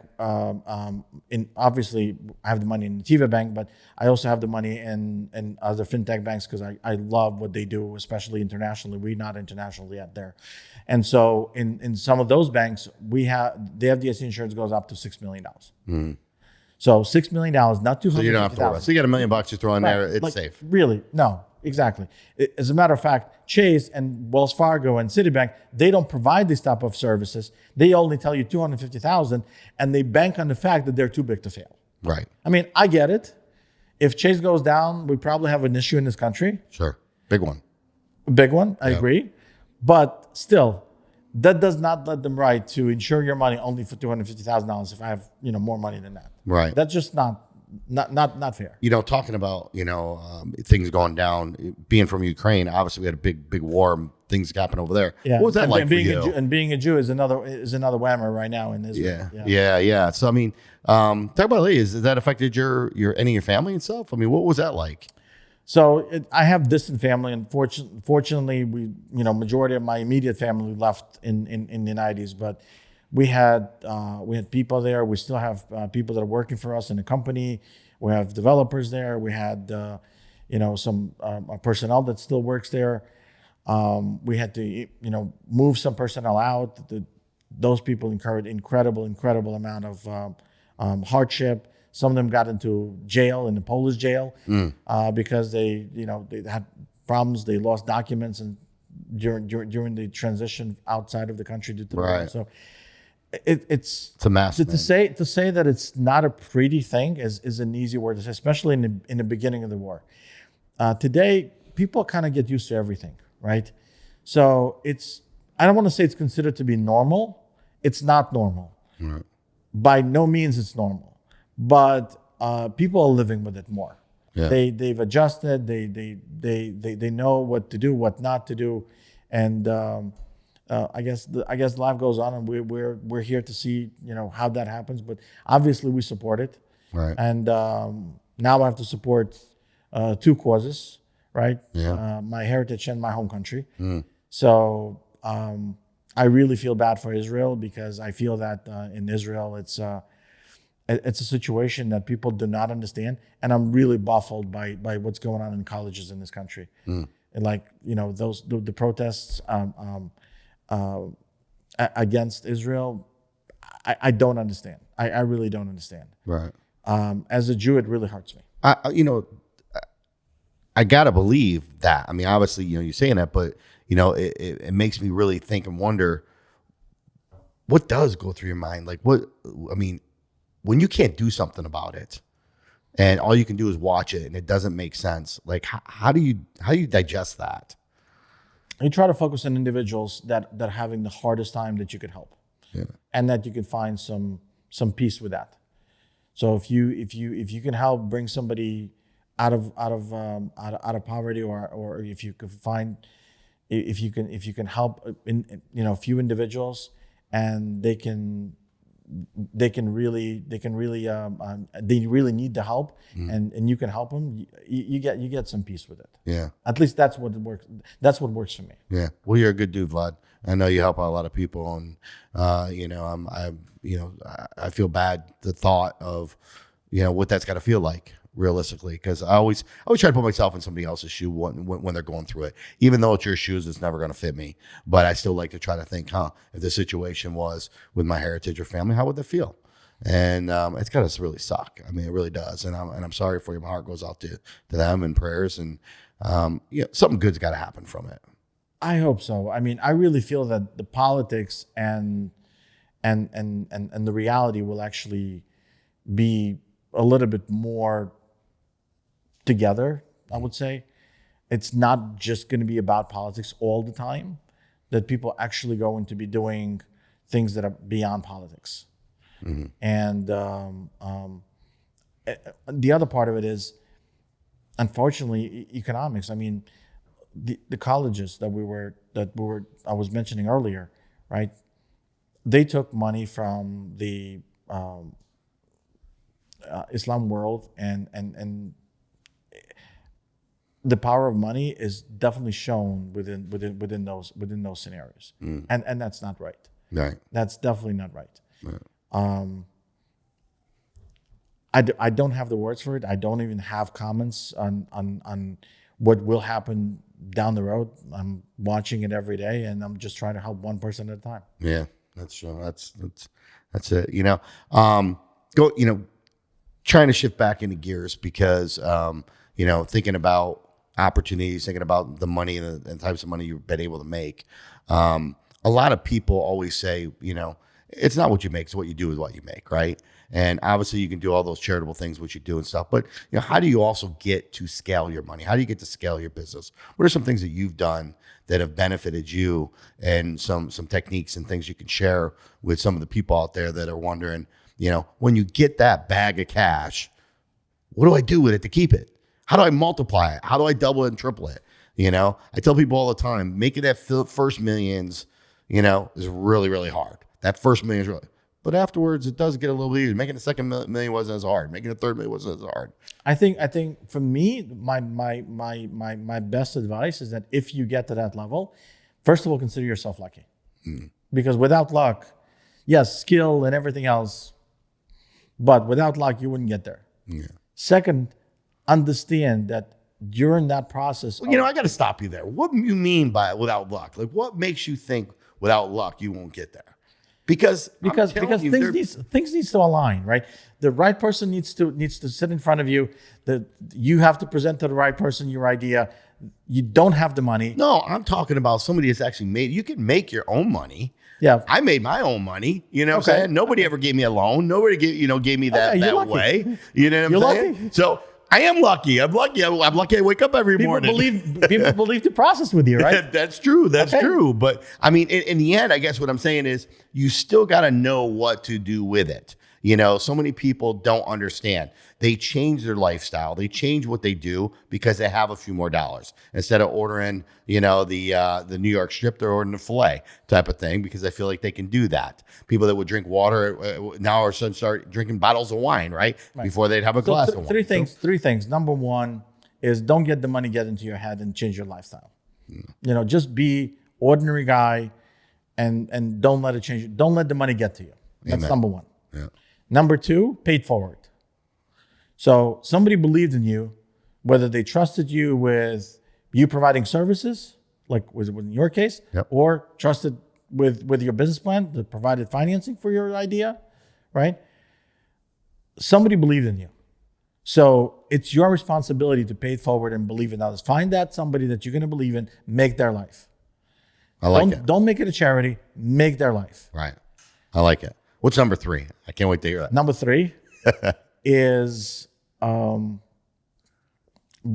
Obviously, I have the money in Netevia Bank, but I also have the money in other fintech banks because I love what they do, especially internationally. We're not international yet there, and so in some of those banks, the FDIC insurance goes up to $6 million. Mm-hmm. So $6 million, not 250,000. So you don't have to worry. So you got $1 million you throw in there, it's safe. Really? No, exactly. As a matter of fact, Chase and Wells Fargo and Citibank, they don't provide this type of services. They only tell you 250,000, and they bank on the fact that they're too big to fail. Right. I mean, I get it. If Chase goes down, we probably have an issue in this country. Sure. Big one. A big one. I agree. But still, that does not let them right to insure your money only for $250,000 if I have more money than that. Right. That's just not fair. Talking about things going down, being from Ukraine, obviously we had a big war, things happen over there. Yeah. What was that like for you? And being a Jew is another whammer right now in Israel. Yeah. So I mean, talk about has that affected your any of your family and stuff? I mean, what was that like? So I have distant family, and fortunately, we majority of my immediate family left in the 90s, but we had people there. We still have people that are working for us in the company. We have developers there. We had some personnel that still works there. We had to move some personnel out. Those people incurred incredible amount of hardship. Some of them got into jail, in the Polish jail, because they had problems. They lost documents and during the transition outside of the country due to the war. So it's a mess. To say that it's not a pretty thing is an easy word to say, especially in the beginning of the war. Today, people kind of get used to everything, right? So I don't want to say it's considered to be normal. It's not normal. Right. By no means it's normal. But people are living with it more. Yeah. They've adjusted. They know what to do, what not to do, and I guess life goes on, and we're here to see how that happens. But obviously we support it, right? And now I have to support two causes, right? Yeah. My heritage and my home country. So I really feel bad for Israel, because I feel that in Israel it's a situation that people do not understand, and I'm really baffled by what's going on in colleges in this country. And the protests against Israel, I don't understand. I really don't understand. Right. As a Jew, it really hurts me. I gotta believe that. I mean, obviously, you're saying that, but it makes me really think and wonder what does go through your mind. Like, when you can't do something about it, and all you can do is watch it, and it doesn't make sense. Like, how do you digest that? You try to focus on individuals that are having the hardest time that you could help, and that you can find some peace with that. So if you can help bring somebody out of poverty, or if you could find if you can help a few individuals, and they really need the help, and you can help them, you get some peace with it. Yeah. At least that's what works. That's what works for me. Yeah. Well, you're a good dude, Vlad. I know you help out a lot of people, and I feel bad the thought of what that's got to feel like realistically, because I always try to put myself in somebody else's shoe when they're going through it. Even though it's your shoes, it's never going to fit me. But I still like to try to think, if the situation was with my heritage or family, how would that feel? And it's got to really suck. I mean, it really does. And I'm sorry for you. My heart goes out to them and prayers. And something good's got to happen from it. I hope so. I mean, I really feel that the politics and the reality will actually be a little bit more together, I would say. It's not just going to be about politics all the time, that people actually going to be doing things that are beyond politics. Mm-hmm. And the other part of it is, unfortunately, economics. I mean, the colleges that I was mentioning earlier, right? They took money from the Islam world, and the power of money is definitely shown within those scenarios, and that's not right. Right. That's definitely not right. Right. I don't have the words for it. I don't even have comments on what will happen down the road. I'm watching it every day, and I'm just trying to help one person at a time. Yeah, that's true. That's it. Trying to shift back into gears because thinking about opportunities, thinking about the money and the types of money you've been able to make. A lot of people always say, it's not what you make, it's what you do with what you make, right? And obviously you can do all those charitable things, which you do and stuff, but how do you also get to scale your money? How do you get to scale your business? What are some things that you've done that have benefited you, and some techniques and things you can share with some of the people out there that are wondering, when you get that bag of cash, what do I do with it to keep it? How do I multiply it? How do I double it and triple it? I tell people all the time, making that first millions, is really, really hard. That first million is really, but afterwards it does get a little bit easier. Making the second million wasn't as hard. Making the third million wasn't as hard. I think for me, my best advice is that if you get to that level, first of all, consider yourself lucky. Because without luck, yes, skill and everything else, but without luck, you wouldn't get there. Yeah. Second, understand that during that process. Well, I got to stop you there. What do you mean by without luck? Like, what makes you think without luck you won't get there? Because things needs to align, right? The right person needs to sit in front of you. You have to present to the right person your idea. You don't have the money. No, I'm talking about somebody that's actually made. You can make your own money. Yeah, I made my own money. You know what I'm saying? Nobody ever gave me a loan. Nobody gave me that way. You know what I'm saying? Lucky. So I am lucky. I'm lucky. I'm lucky I wake up every morning. People believe the process with you, right? That's true. That's true. But I mean, in the end, I guess what I'm saying is you still got to know what to do with it. So many people don't understand. They change their lifestyle. They change what they do because they have a few more dollars. Instead of ordering, the New York strip, they're ordering a filet type of thing because they feel like they can do that. People that would drink water now are suddenly start drinking bottles of wine, right? Before they'd have a glass of wine. Three things. Number one is don't get the money get into your head and change your lifestyle. Just be ordinary guy and don't let it change you. Don't let the money get to you. That's number one. Yeah. Number two, paid forward. So somebody believed in you, whether they trusted you with you providing services, like was it in your case, or trusted with your business plan that provided financing for your idea, right? Somebody believed in you. So it's your responsibility to pay it forward and believe in others. Find that somebody that you're going to believe in, make their life. I like it. Don't make it a charity, make their life. Right. I like it. What's number 3? I can't wait to hear that. Number 3 is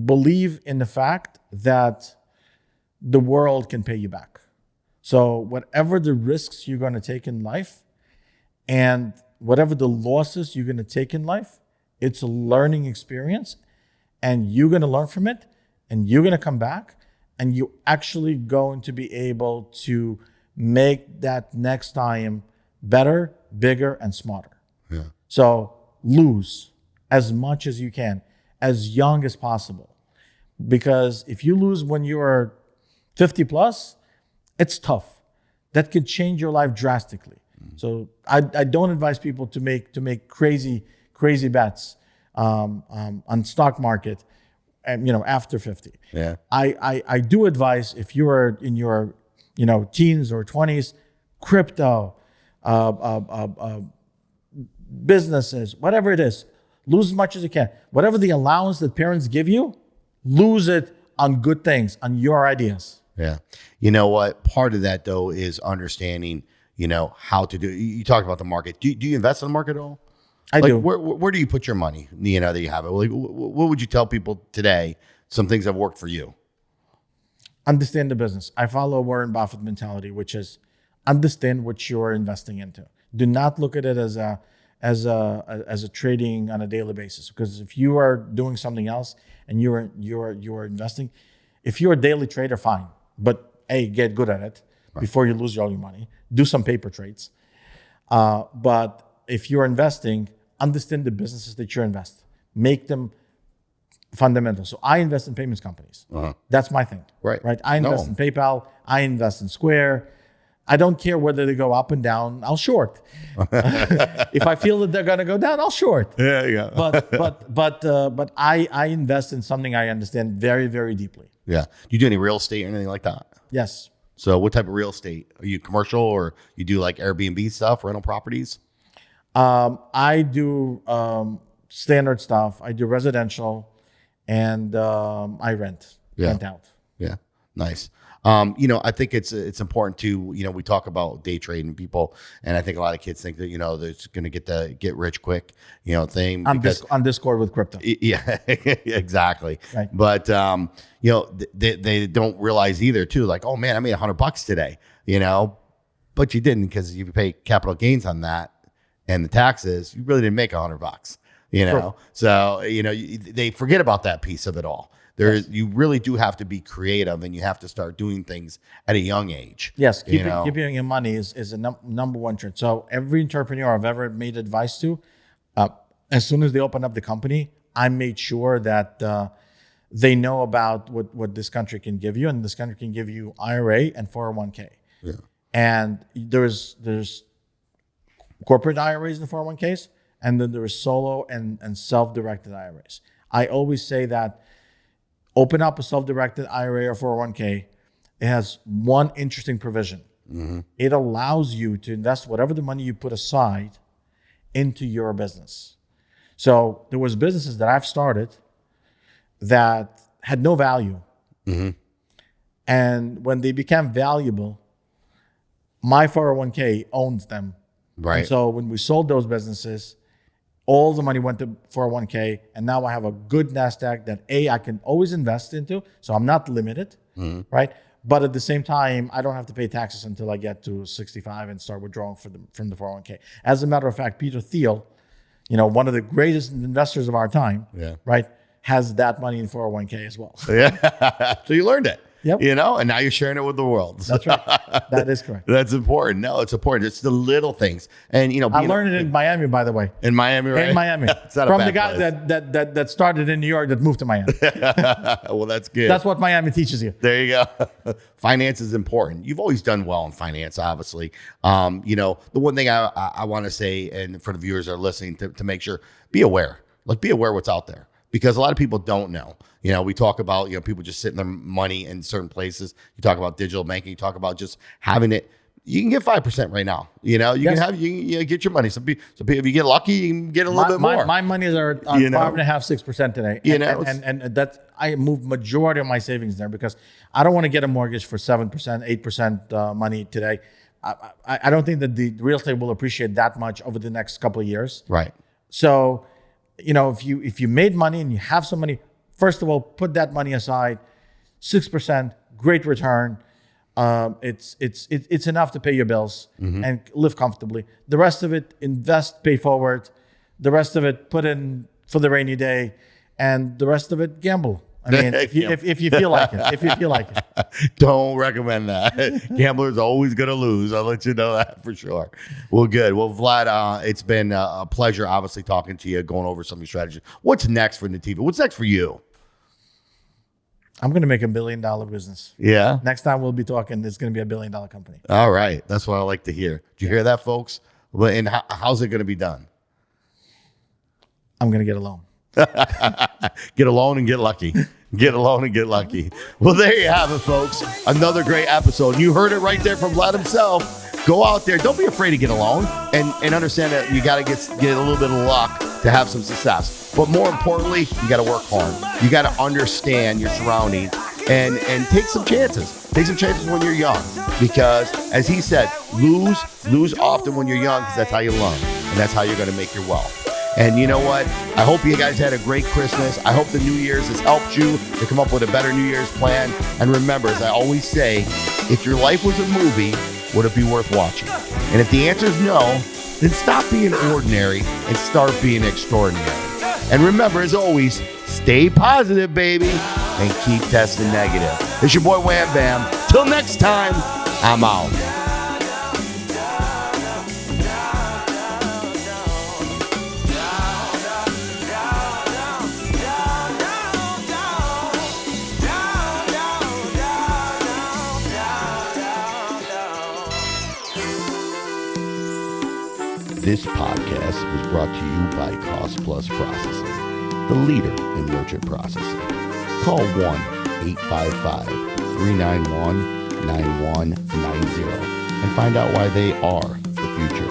believe in the fact that the world can pay you back. So whatever the risks you're going to take in life and whatever the losses you're going to take in life, it's a learning experience and you're going to learn from it and you're going to come back and you actually going to be able to make that next time better, bigger, and smarter. Yeah. So lose as much as you can, as young as possible. Because if you lose when you are 50 plus, it's tough. That could change your life drastically. So I don't advise people to make crazy bets on stock market, and after 50. Yeah. I do advise, if you are in your teens or 20s, crypto, businesses, whatever it is, lose as much as you can. Whatever the allowance that parents give you, lose it on good things, on your ideas. Yeah. You know what? Part of that though is understanding, how to do it. You talk about the market. Do you invest in the market at all? I do. Where do you put your money? That you have it. Like, what would you tell people today? Some things that have worked for you. Understand the business. I follow Warren Buffett mentality, which is understand what you're investing into. Do not look at it as a trading on a daily basis. Because if you are doing something else and you're investing, if you're a daily trader, fine. But get good at it before you lose all your money. Do some paper trades. But if you're investing, understand the businesses that you invest. Make them fundamental. So I invest in payments companies. That's my thing. Right. I invest in PayPal. I invest in Square. I don't care whether they go up and down. I'll short. If I feel that they're going to go down, I'll short. Yeah. But I invest in something I understand very, very deeply. Yeah. Do you do any real estate or anything like that? Yes. So what type of real estate? Are you commercial, or you do like Airbnb stuff, rental properties? I do standard stuff. I do residential, and I rent out. Yeah, nice. I think it's important to, we talk about day trading people, and I think a lot of kids think that, they're just going to get rich quick, thing. On Discord with crypto. Yeah, exactly. Right. But, they don't realize either too, like, oh man, I made $100 today, but you didn't, because you pay capital gains on that and the taxes, you really didn't make $100, Sure. So, they forget about that piece of it all. You really do have to be creative, and you have to start doing things at a young age. Yes, keeping your money is a number one trend. So every entrepreneur I've ever made advice to, as soon as they open up the company, I made sure that they know about what this country can give you, and this country can give you IRA and 401k. Yeah. And there's corporate IRAs and 401ks, and then there is solo and self-directed IRAs. I always say that open up a self-directed IRA or 401k. It has one interesting provision. Mm-hmm. It allows you to invest whatever the money you put aside into your business. So there was businesses that I've started that had no value. Mm-hmm. And when they became valuable, my 401k owns them. Right. And so when we sold those businesses, all the money went to 401k, and now I have a good NASDAQ that I can always invest into, so I'm not limited, right? But at the same time, I don't have to pay taxes until I get to 65 and start withdrawing from the 401k. As a matter of fact, Peter Thiel, one of the greatest investors of our time, right, has that money in 401k as well. Yeah. So you learned it. Yep. And now you're sharing it with the world. That's right. That is correct. That's important. No, it's important. It's the little things. And, I learned it in Miami, by the way. In Miami, right? In Miami. From the guy that started in New York that moved to Miami. Well, that's good. That's what Miami teaches you. There you go. Finance is important. You've always done well in finance, obviously. The one thing I want to say, and for the viewers that are listening, to make sure, be aware. Be aware what's out there. Because a lot of people don't know. We talk about, people just sitting their money in certain places. You talk about digital banking. You talk about just having it. You can get 5% right now. You can get your money. Some people, if you get lucky, you can get a little bit more. My monies are on 5.5%, 6% today. And that's, I move majority of my savings there, because I don't want to get a mortgage for 7%, 8% money today. I don't think that the real estate will appreciate that much over the next couple of years. Right. So, if you made money and you have some money, first of all, put that money aside. 6%, great return. It's enough to pay your bills and live comfortably. The rest of it, invest, pay forward. The rest of it, put in for the rainy day, and the rest of it, gamble. I mean, if you feel like it, Don't recommend that. Gambler's always going to lose. I'll let you know that for sure. Well, good. Well, Vlad, it's been a pleasure, obviously, talking to you, going over some of your strategies. What's next for Netevia? What's next for you? I'm going to make $1 billion business. Yeah. Next time we'll be talking, it's going to be $1 billion company. All right. That's what I like to hear. Did you hear that, folks? Well, and how's it going to be done? I'm going to get a loan. Get a loan and get lucky. Get a loan and get lucky. Well, there you have it, folks. Another great episode. You heard it right there from Vlad himself. Go out there. Don't be afraid to get a loan and understand that you got to get a little bit of luck to have some success. But more importantly, you got to work hard. You got to understand your surroundings and take some chances. Take some chances when you're young, because as he said, lose often when you're young, because that's how you learn and that's how you're going to make your wealth. And you know what? I hope you guys had a great Christmas. I hope the New Year's has helped you to come up with a better New Year's plan. And remember, as I always say, if your life was a movie, would it be worth watching? And if the answer is no, then stop being ordinary and start being extraordinary. And remember, as always, stay positive, baby, and keep testing negative. It's your boy Wham Bam. Till next time, I'm out. This podcast was brought to you by Cost Plus Processing, the leader in merchant processing. Call 1-855-391-9190 and find out why they are the future.